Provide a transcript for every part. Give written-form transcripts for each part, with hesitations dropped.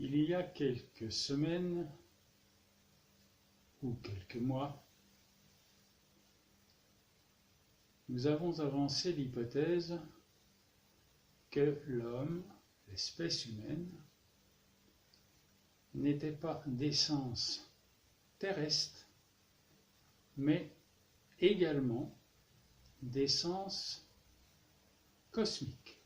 Il y a quelques semaines ou quelques mois, nous avons avancé l'hypothèse que l'homme, l'espèce humaine, n'était pas d'essence terrestre, mais également d'essence cosmique.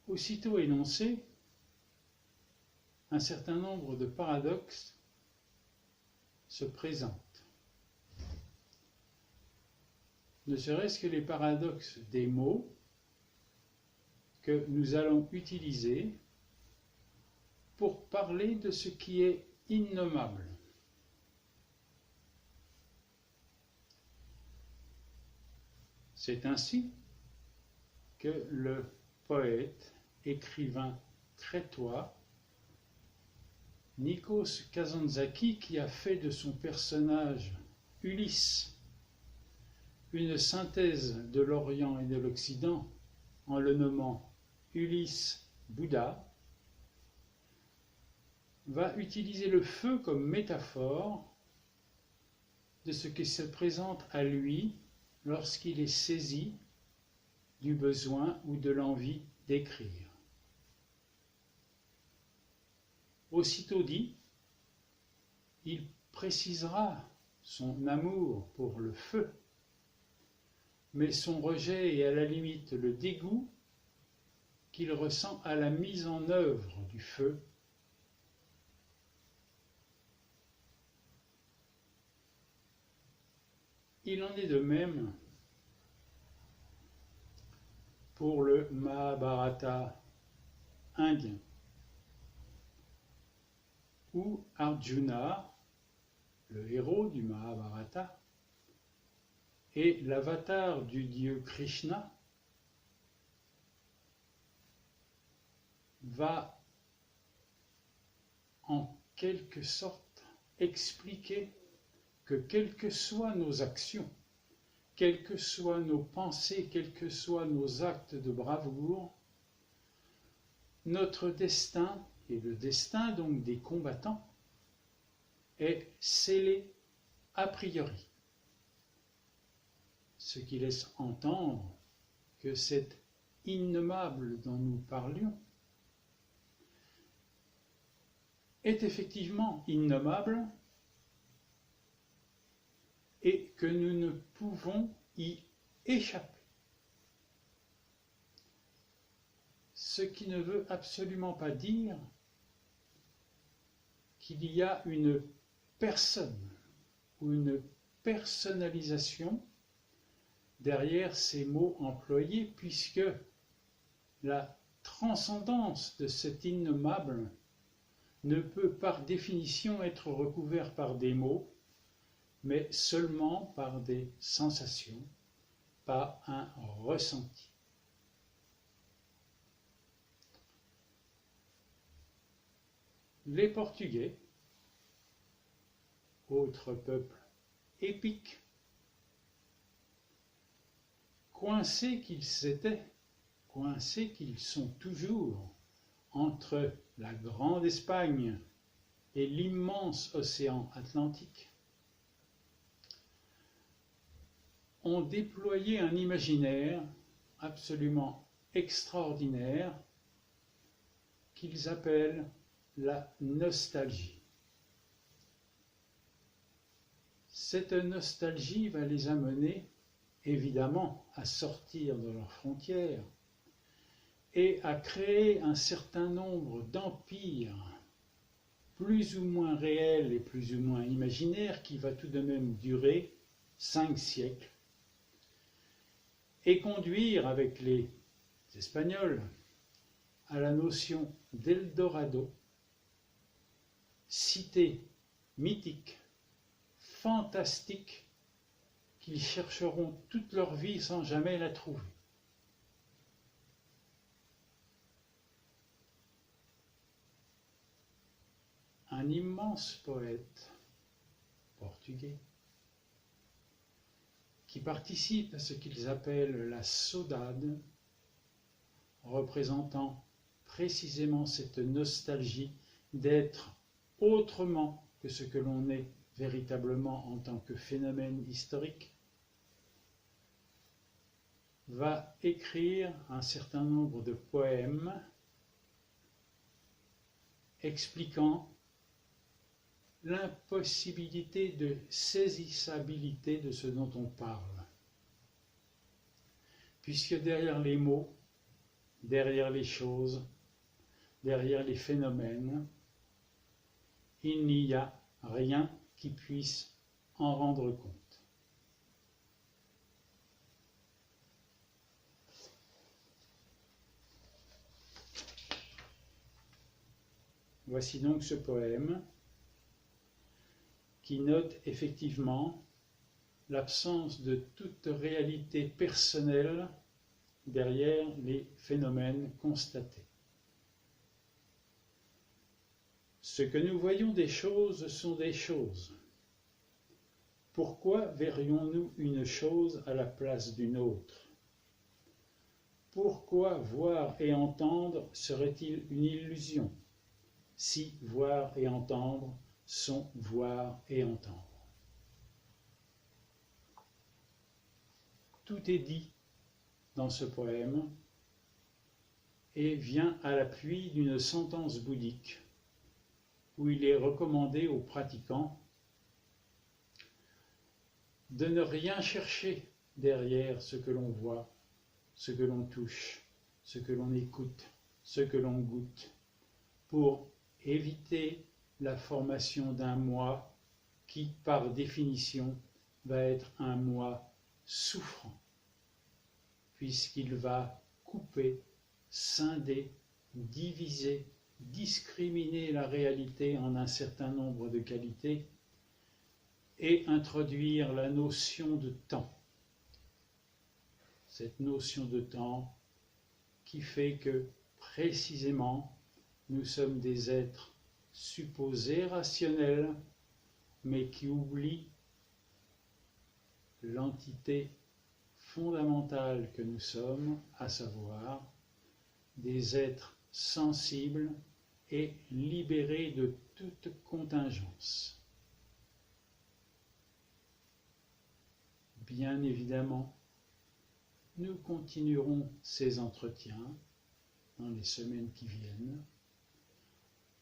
Aussitôt énoncé, un certain nombre de paradoxes se présentent. Ne serait-ce que les paradoxes des mots que nous allons utiliser pour parler de ce qui est innommable. C'est ainsi que le poète, écrivain crétois, Nikos Kazantzakis, qui a fait de son personnage Ulysse une synthèse de l'Orient et de l'Occident en le nommant Ulysse Bouddha, va utiliser le feu comme métaphore de ce qui se présente à lui lorsqu'il est saisi du besoin ou de l'envie d'écrire. Aussitôt dit, il précisera son amour pour le feu, mais son rejet et à la limite le dégoût qu'il ressent à la mise en œuvre du feu. Il en est de même pour le Mahabharata indien, où Arjuna, le héros du Mahabharata, et l'avatar du dieu Krishna, va en quelque sorte expliquer que quelles que soient nos actions, quelles que soient nos pensées, quels que soient nos actes de bravoure, notre destin, et le destin donc des combattants, est scellé a priori. Ce qui laisse entendre que cet innommable dont nous parlions est effectivement innommable et que nous ne pouvons y échapper. Ce qui ne veut absolument pas dire qu'il y a une personne ou une personnalisation derrière ces mots employés, puisque la transcendance de cet innommable ne peut par définition être recouverte par des mots, mais seulement par des sensations, par un ressenti. Les Portugais, autre peuple épique, coincés qu'ils étaient, coincés qu'ils sont toujours entre la grande Espagne et l'immense océan Atlantique, ont déployé un imaginaire absolument extraordinaire qu'ils appellent la nostalgie. Cette nostalgie va les amener évidemment à sortir de leurs frontières et à créer un certain nombre d'empires plus ou moins réels et plus ou moins imaginaires qui va tout de même durer 5 siècles et conduire avec les Espagnols à la notion d'Eldorado, cité mythique, fantastique, qu'ils chercheront toute leur vie sans jamais la trouver. Un immense poète portugais qui participe à ce qu'ils appellent la saudade représentant précisément cette nostalgie d'être autrement que ce que l'on est véritablement en tant que phénomène historique, va écrire un certain nombre de poèmes expliquant l'impossibilité de saisissabilité de ce dont on parle. Puisque derrière les mots, derrière les choses, derrière les phénomènes, il n'y a rien qui puisse en rendre compte. Voici donc ce poème qui note effectivement l'absence de toute réalité personnelle derrière les phénomènes constatés. Ce que nous voyons des choses sont des choses. Pourquoi verrions-nous une chose à la place d'une autre? Pourquoi voir et entendre serait-il une illusion, si voir et entendre sont voir et entendre? Tout est dit dans ce poème et vient à l'appui d'une sentence bouddhique où il est recommandé aux pratiquants de ne rien chercher derrière ce que l'on voit, ce que l'on touche, ce que l'on écoute, ce que l'on goûte, pour éviter la formation d'un moi qui, par définition, va être un moi souffrant, puisqu'il va couper, scinder, diviser, discriminer la réalité en un certain nombre de qualités et introduire la notion de temps. Cette notion de temps qui fait que, précisément, nous sommes des êtres supposés rationnels, mais qui oublient l'entité fondamentale que nous sommes, à savoir des êtres sensibles et libérés de toute contingence. Bien évidemment, nous continuerons ces entretiens dans les semaines qui viennent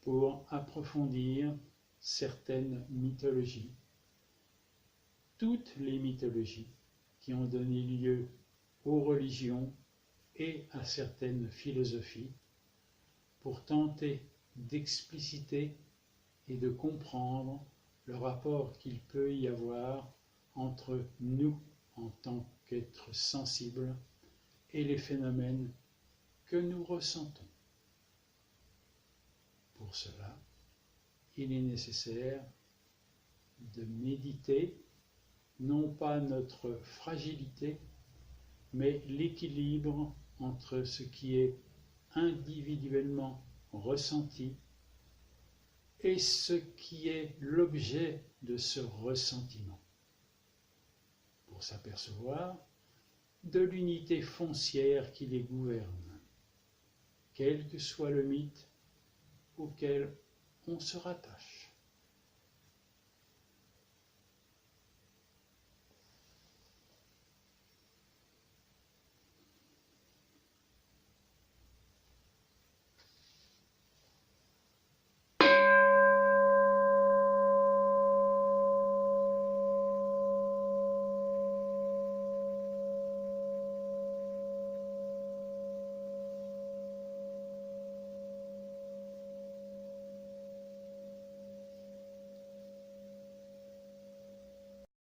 pour approfondir certaines mythologies, toutes les mythologies qui ont donné lieu aux religions et à certaines philosophies, pour tenter d'expliciter et de comprendre le rapport qu'il peut y avoir entre nous en tant qu'êtres sensibles et les phénomènes que nous ressentons. Pour cela, il est nécessaire de méditer non pas notre fragilité, mais l'équilibre entre ce qui est individuellement ressenti et ce qui est l'objet de ce ressentiment, pour s'apercevoir de l'unité foncière qui les gouverne, quel que soit le mythe auquel on se rattache.